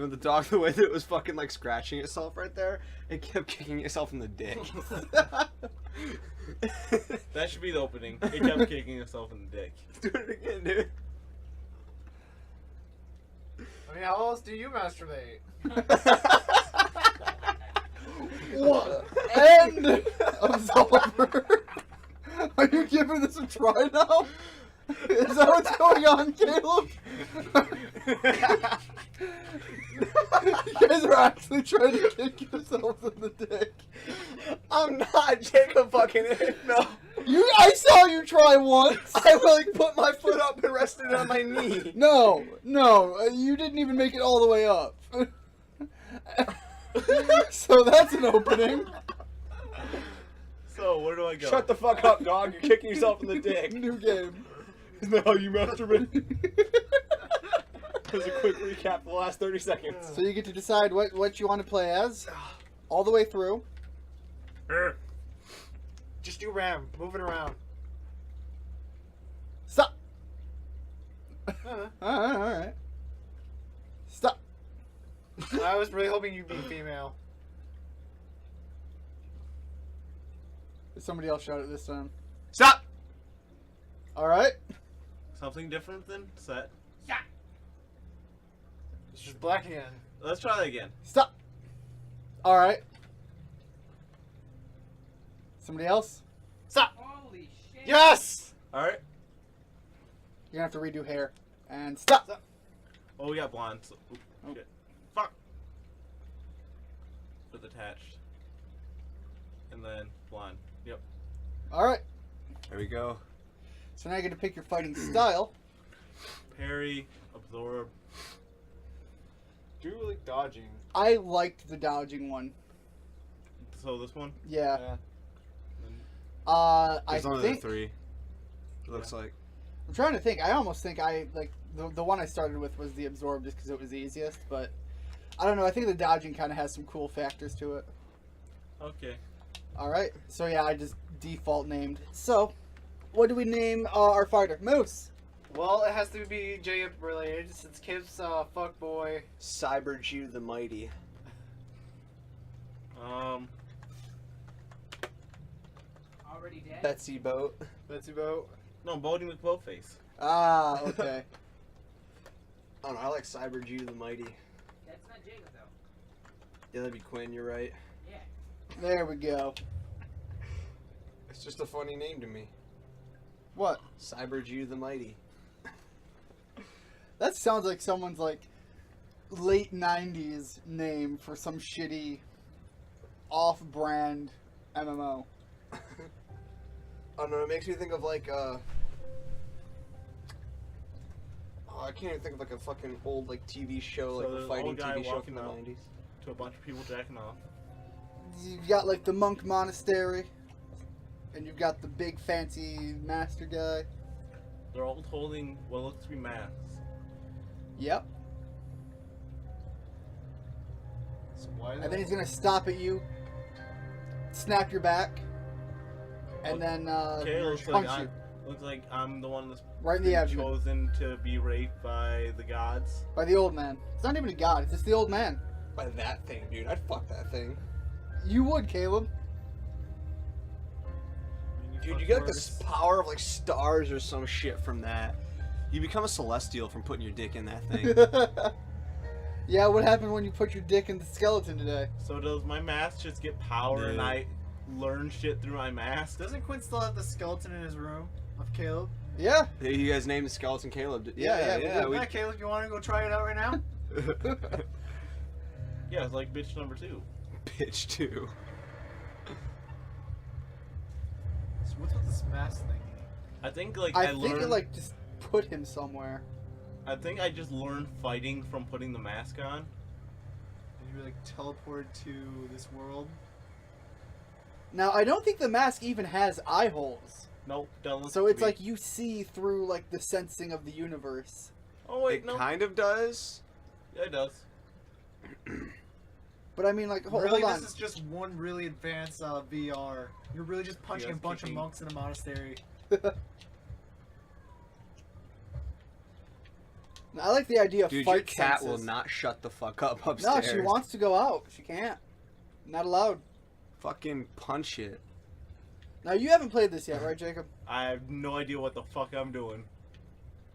know, the dog, the way that it was fucking like scratching itself right there, it kept kicking itself in the dick. That should be the opening. It kept kicking itself in the dick. Do it again, dude. I mean, how else do you masturbate? What? End Absolver. Are you giving this a try now? Is that what's going on, Caleb? You guys are actually trying to kick yourselves in the dick. I'm not Jacob fucking no. I saw you try once. I like put my foot up and rested it on my knee. No, you didn't even make it all the way up. So that's an opening. So, where do I go? Shut the fuck up, dog. You're kicking yourself in the dick. New game. Isn't that how you masturbate? There's a quick recap of the last 30 seconds. So you get to decide what you want to play as, all the way through. Just do Ram. Move it around. Stop. Alright. Stop. I was really hoping you'd be female. Somebody else shot it this time. Stop! Alright. Something different than set. It's just black again. Let's try that again. Stop. Alright. Somebody else? Stop! Holy shit. Yes! Alright. You're gonna have to redo hair. And stop. Stop. Oh, we got blonde. So, Oh. shit. Fuck. With attached. And then blonde. Yep. Alright. There we go. So now you're gonna pick your fighting style. Parry, absorb. Do you like dodging? I liked the dodging one. So this one? Yeah. Then I There's only think the 3. It looks like. I'm trying to think. I almost think the one I started with was the absorb just because it was the easiest, but I don't know. I think the dodging kind of has some cool factors to it. okay. All right. So yeah, I just default named. So, what do we name our fighter? Moose. Well, it has to be Jacob related since Kip's fuckboy. Cyber Jew the Mighty. Already dead? Betsy Boat. Betsy Boat. No, Bodie McBoatface. Ah, okay. I don't know, I like Cyber Jew the Mighty. That's not Jacob, though. Yeah, that'd be Quinn, you're right. Yeah. There we go. It's just a funny name to me. What? Cyber Jew the Mighty. That sounds like someone's like late '90s name for some shitty off-brand MMO. I don't know, it makes me think of like I can't even think of like a fucking old like TV show, So like there's a an fighting old guy TV show walking from the out. 90s. To a bunch of people jacking off. You've got like the monk monastery, and you've got the big fancy master guy. They're all holding what looks to be masks. Yep. So why And then he's gonna stop at you, snap your back, and then Okay, punch you looks like I'm the one that's right in the been abdomen chosen to be raped by the gods. by the old man. It's not even a god; it's just the old man. By that thing, dude. I'd fuck that thing. You would, Caleb. Dude, you get like this power of like stars or some shit from that. You become a celestial from putting your dick in that thing. Yeah, what happened when you put your dick in the skeleton today? So does my mask just get power and Dude. I learn shit through my mask? Doesn't Quinn still have the skeleton in his room of Caleb? Yeah. Hey, you guys named the skeleton Caleb. Yeah, yeah. Yeah, Caleb, you want to go try it out right now? Yeah, it's like bitch number 2. Bitch too. So what's with this mask thing? I think like I I think learned. it like just put him somewhere. I think I just learned fighting from putting the mask on. And you were like teleported to this world? Now I don't think the mask even has eye holes. Nope, don't. So it's like you see through like the sensing of the universe. Oh wait, It no. kind of does. Yeah, it does. But I mean, like, hold really, on. this is just one really advanced VR. You're really just punching Yes, a bunch kicking. of monks in a monastery. I like the idea of Dude, fight your cat senses. will not shut the fuck up No, upstairs. she wants to go out. She can't. Not allowed. Fucking punch it. Now, you haven't played this yet, right, Jacob? I have no idea what the fuck I'm doing.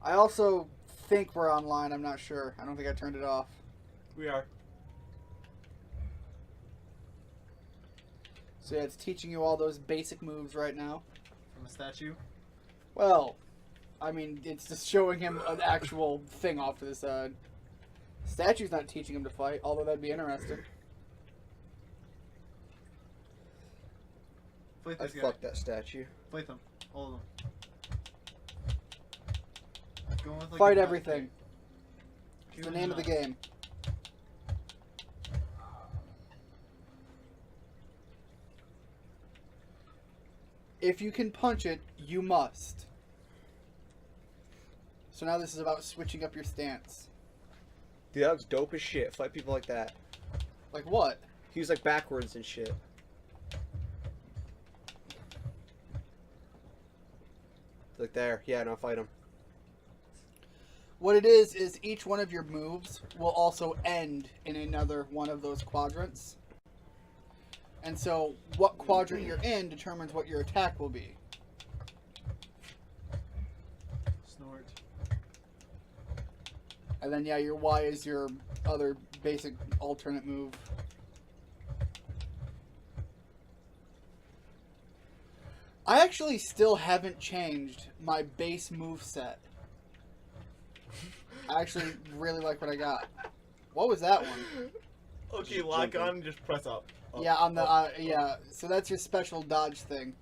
I also think we're online. I'm not sure. I don't think I turned it off. We are. So yeah, it's teaching you all those basic moves right now. From a statue. Well, I mean, it's just showing him an actual thing off to the side. Statue's not teaching him to fight, although that'd be interesting. Fight I this guy. fucked that statue. Fight them. All of them. Going with, like, Fight a- everything. It's the name of the game. If you can punch it, you must. So now this is about switching up your stance. Dude, that was dope as shit. Fight people like that. Like what? He was like backwards and shit. Like there. Yeah, no, fight him. What it is each one of your moves will also end in another one of those quadrants. And so what quadrant you're in determines what your attack will be. Snort. And then, yeah, your Y is your other basic alternate move. I actually still haven't changed my base move set. I actually really like what I got. What was that one? Okay, Just lock jumping. on and just press up. Up, Yeah, on the up. yeah. So that's your special dodge thing.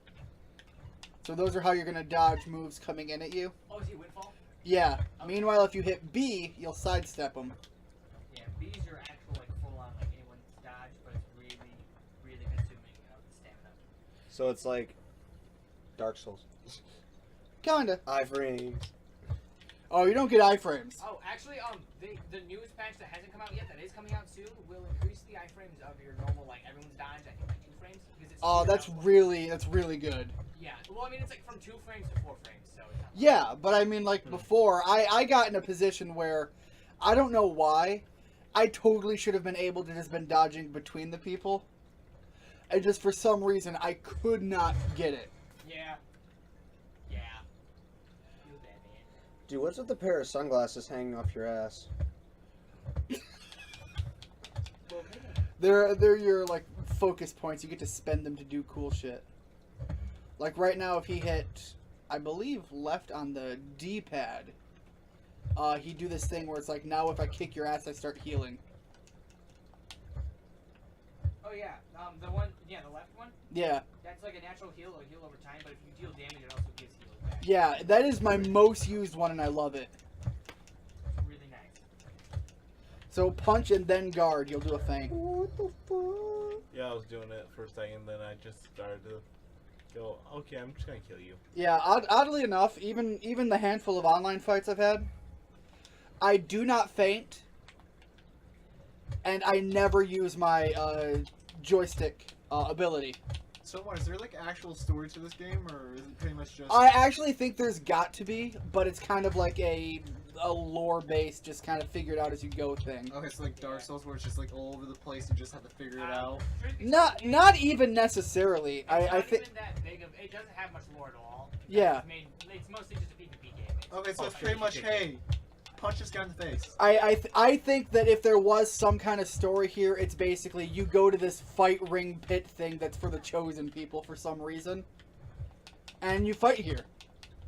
So those are how you're gonna dodge moves coming in at you. Oh, is he Windfall? Yeah. Meanwhile, if you hit B, you'll sidestep them. Yeah, B's your actual, like, full-on, like, anyone's dodge, but it's really, really consuming stamina. So it's like Dark Souls. Kinda. Iframes. Oh, you don't get iframes. Oh, actually, the newest patch that hasn't come out yet, that is coming out soon, will increase the iframes of your normal, like, everyone's dodge, I think, like, 2 frames. Because it's Oh, speeded that's up. really good. Yeah, well, I mean, it's, like, from 2 frames to 4 frames, so it's not Yeah, but I mean, like before, I got in a position where I don't know why. I totally should have been able to just been dodging between the people. And just for some reason, I could not get it. Yeah. Yeah. Feel bad, man. Dude, what's with the pair of sunglasses hanging off your ass? They're your, like, focus points. You get to spend them to do cool shit. Like, right now, if he hit, I believe, left on the D-pad, he'd do this thing where it's like, now if I kick your ass, I start healing. Oh, yeah, the one, yeah, the left one, Yeah. that's like a natural heal, it'll heal over time, but if you deal damage, it also gives heal back. Yeah, that is my most used one, and I love it. It's really nice. So punch and then guard, you'll do a thing. What the fuck? Yeah, I was doing it for a second, then I just started to go, okay, I'm just gonna kill you. Yeah, oddly enough, even the handful of online fights I've had, I do not faint, and I never use my joystick ability. So, is there like actual story to this game, or is it pretty much just? I actually think there's got to be, but it's kind of like a lore-based, just kind of figured out as you go thing. Okay, so like Dark Souls, where it's just like all over the place, you just have to figure it out. Not even necessarily. It's I not think even that big of, it doesn't have much lore at all. Yeah. It's mostly just a PvP game. Okay, so Oh, it's pretty shit, much, shit, hey, punch this guy in the face. I think that if there was some kind of story here, it's basically you go to this fight ring pit thing that's for the chosen people for some reason, and you fight here.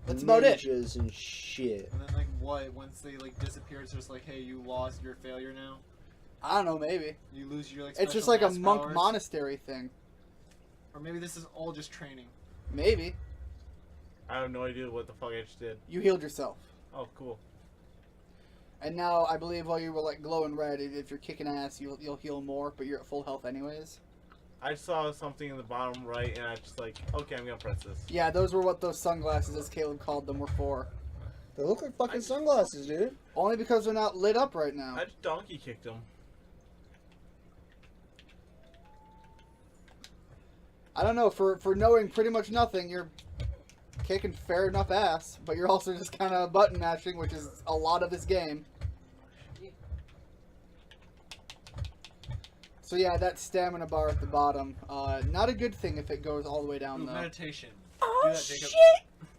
That's about it. Ninjas and shit. And then like what? Once they like disappear, it's just like, hey, you lost, you're a failure now. I don't know, maybe. You lose your like. It's just special like a mass monk powers. monastery thing. Or maybe this is all just training. Maybe. I have no idea what the fuck I just did. You healed yourself. Oh, cool. And now, I believe while you were like glowing red, if you're kicking ass, you'll heal more, but you're at full health anyways. I saw something in the bottom right, and I just like, okay, I'm gonna press this. Yeah, those were what those sunglasses, as Caleb called them, were for. They look like fucking sunglasses, dude. Only because they're not lit up right now. I just donkey kicked him. I don't know, for knowing pretty much nothing, you're kicking fair enough ass, but you're also just kind of button mashing, which is a lot of this game. So yeah, that stamina bar at the bottom, not a good thing if it goes all the way down Ooh, though. meditation. Oh Do that, Jacob.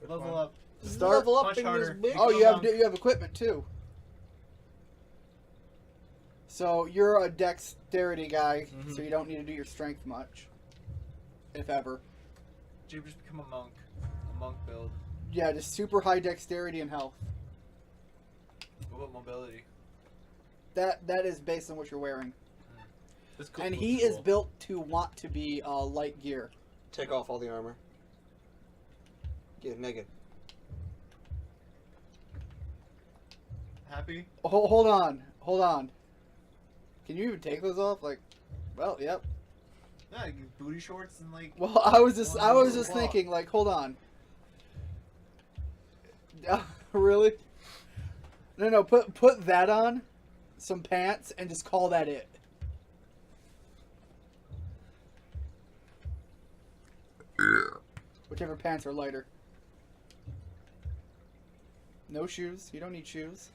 Which Level one? up. Start Level up punch in harder. this bitch. Oh, Become you have equipment too. So you're a dexterity guy, Mhm. so you don't need to do your strength much, if ever. Jacob, just become a monk. A monk build. Yeah, just super high dexterity and health. What about mobility? That is based on what you're wearing. This cool, And looks he is cool. built to want to be light gear. Take off all the armor. Get naked. Happy? Hold on. Can you even take those off? Like, well, yep. Yeah, you get booty shorts and like. Well, I was just Cloth. thinking, like, hold on. Really? No, put that on, some pants, and just call that it. Whichever pants are lighter. No shoes. You don't need shoes.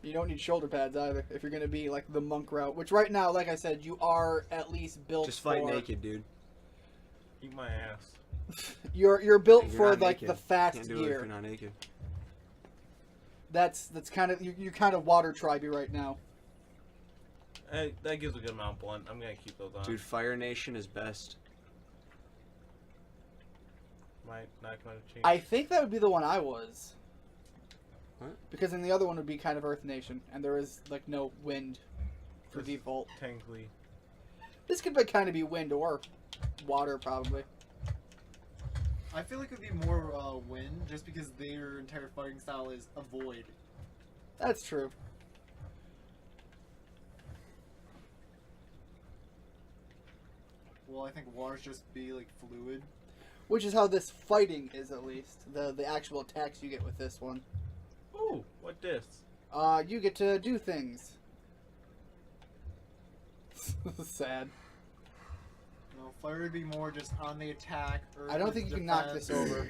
You don't need shoulder pads either if you're gonna be like the monk route. Which right now, like I said, you are at least built. Just fight for... naked, dude. Eat my ass. You're built You're for not like naked. the fast Can't do it if gear. you're not naked. That's kind of you're kind of water tribey right now. Hey, that gives a good amount of blunt. I'm gonna keep those on. Dude, Fire Nation is best. Might not gonna change. I think that would be the one I was. What? Because then the other one would be kind of Earth Nation, and there is like no wind for This- default. Technically. This could be, kind of be wind or water, probably. I feel like it would be more wind, just because their entire fighting style is avoid. That's true. Well, I think water's just be like fluid. Which is how this fighting is, at least. The actual attacks you get with this one. Ooh, what this? You get to do things. Sad. No, fire would be more just on the attack. I don't think you can knock this over.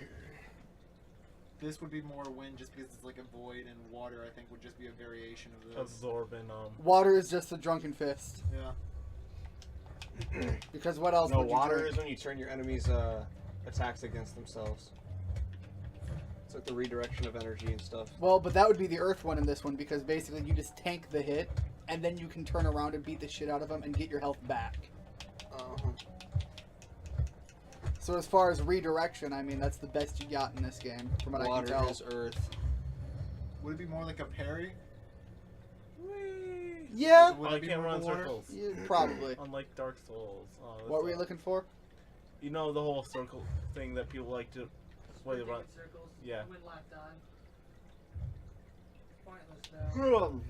This would be more wind, just because it's like a void, and water I think would just be a variation of this. Absorbing, Water is just a drunken fist. Yeah. Because what else No, would you water drink? is when you turn your enemies' attacks against themselves. It's like the redirection of energy and stuff. Well, but that would be the Earth one in this one, because basically you just tank the hit, and then you can turn around and beat the shit out of them and get your health back. So as far as redirection, I mean, that's the best you got in this game, from what I can Water tell. is earth. Would it be more like a parry? Yeah, Would Oh, it I be can't more run water? circles. yeah, probably. Unlike Dark Souls. Oh, that's What were you looking for? You know the whole circle thing that people like to way they run. Circles. Yeah. Went locked on. Pointless though.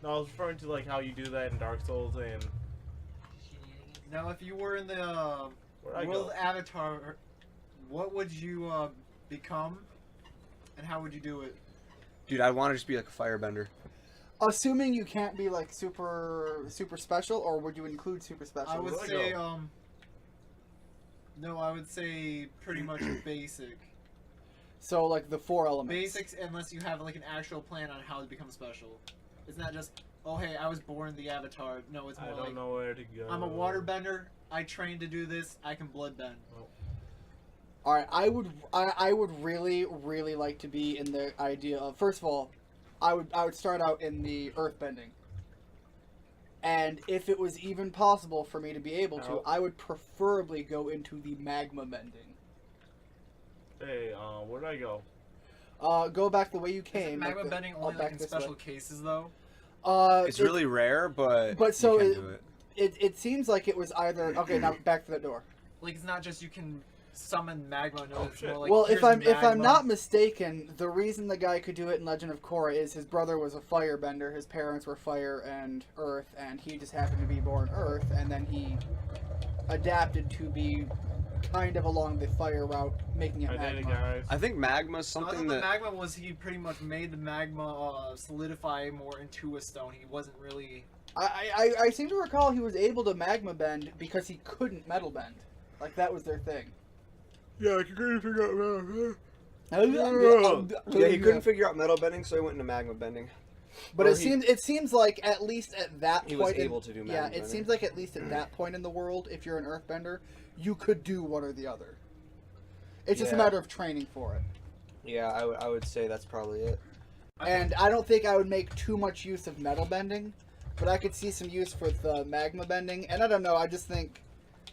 No, I was referring to like how you do that in Dark Souls and Shenanigans. Now, if you were in the where'd I World go? Avatar, what would you become, and how would you do it? Dude, I want to just be like a firebender. Assuming you can't be like super special, or would you include super special? I would Where'd I say go? no, I would say pretty much basic. So like the 4 elements. Basics, unless you have like an actual plan on how to become special. It's not just, oh hey, I was born the Avatar. No, it's I more don't like, know where to go. I'm a waterbender. I trained to do this. I can bloodbend. All right, I would really like to be in the idea of, first of all, I would start out in the earthbending. And if it was even possible for me to be able to, Oh. I would preferably go into the magma bending. Hey, where'd I go? Go back the way you Isn't came. magma like the- bending oh, only back like in this special way. cases though? It's really rare, but so you it- can do it. It seems like it was either okay. Now back to that door. Like it's not just you can summon magma. No, Oh, it's shit. more like Well, here's if I'm magma. not mistaken, the reason the guy could do it in Legend of Korra is his brother was a firebender. His parents were fire and earth, and he just happened to be born earth, and then he adapted to be kind of along the fire route, making it I did it, magma. guys. I think magma's So I thought something the that magma was he pretty much made the magma solidify more into a stone. He wasn't really. I seem to recall he was able to magma bend because he couldn't metal bend. Like that was their thing. yeah, I couldn't figure out. Yeah, Yeah, he couldn't figure out metal bending, so he went into magma bending. But Or it seems like at least at that he point, was able to do yeah, magma it seems bending. like at least at that point in the world, if you're an Earthbender, you could do one or the other. It's just a Yeah. matter of training for it. Yeah, I would say that's probably it. And I don't think I would make too much use of metal bending, but I could see some use with magma bending. And I don't know, I just think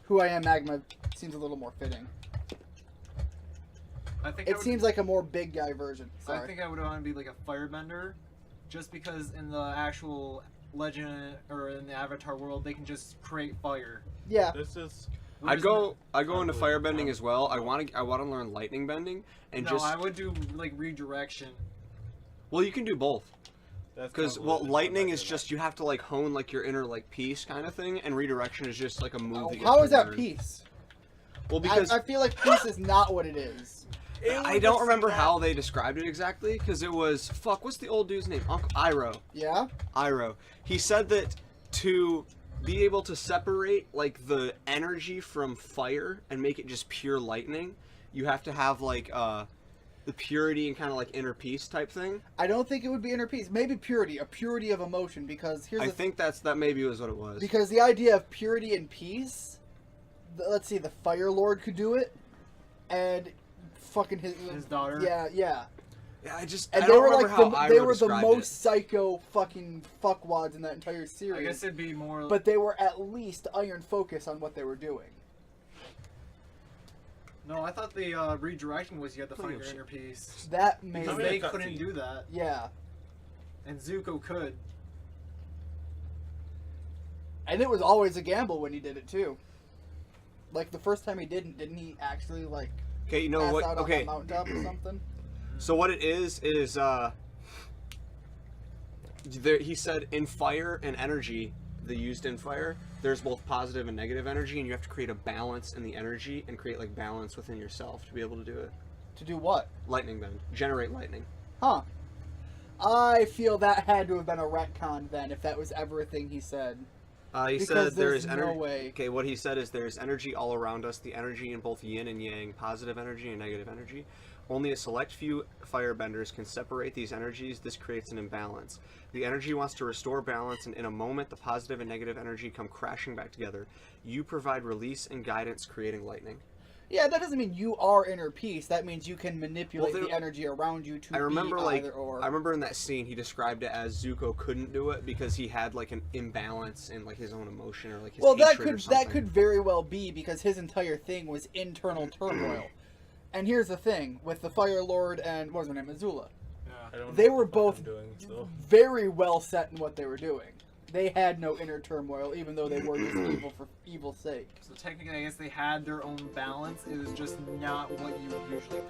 Who I Am Magma seems a little more fitting. I think It seems like a more big guy version. I Sorry. think I would want to be like a firebender, just because in the actual legend or in the Avatar world they can just create fire. Yeah. This is. I'd go into Probably. firebending as well. I want to learn lightning bending and No, just I would do like redirection. well, you can do both. That's Because probably lightning the is just you have to like hone like your inner like piece kind of thing, and redirection is just like a move. that you How have is to that learn. peace? Well, because I feel like peace is not what it is. I don't remember how they described it exactly. Because it was what's the old dude's name? Uncle Iroh. Yeah? Iroh. He said that to be able to separate like the energy from fire and make it just pure lightning, you have to have like the purity and kind of like inner peace type thing. I don't think it would be inner peace. Maybe purity, a purity of emotion, because here's I the think that maybe was what it was. because the idea of purity and peace, let's see, the Fire Lord could do it, and fucking His daughter. Yeah, yeah. Yeah, I And don't they were remember like how they Iroh were the described most psycho fucking fuckwads in that entire I series. guess it'd be more. But they were at least iron focus on what they were doing. no, I thought the redirection was you had to Plenty find of your shit. inner peace. That made Because Tell me they a couldn't cutscene. do that, yeah. and Zuko could. And it was always a gamble when he did it too. Like the first time he didn't he actually like Okay, you know pass what? out Okay, on that mountaintop or something? so what it is he said in fire and energy, the used in fire, there's both positive and negative energy, and you have to create a balance in the energy and create like balance within yourself to be able to do it. To do what? Lightning bend, generate lightning. Huh. I feel that had to have been a retcon then, if that was ever a thing he said. He Because said there there's is no energy. way. Okay, what he said is there's energy all around us. The energy in both yin and yang, positive energy and negative energy. Only a select few firebenders can separate these energies. This creates an imbalance. The energy wants to restore balance, and in a moment, the positive and negative energy come crashing back together. You provide release and guidance, creating lightning. Yeah, that doesn't mean you are inner peace. That means you can manipulate Well, the energy around you to I remember, be like, either or. I remember in that scene he described it as Zuko couldn't do it because he had like an imbalance in like his own emotion or like his Well, that hatred or could something. that could very well be because his entire thing was internal turmoil. And here's the thing with the Fire Lord and what was her name, Azula. I don't They know were what the fuck both I'm doing still. very well set in what they were doing. They had no inner turmoil, even though they were just evil for evil's sake. So technically, I guess they had their own balance. It was just not what you would usually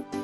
think.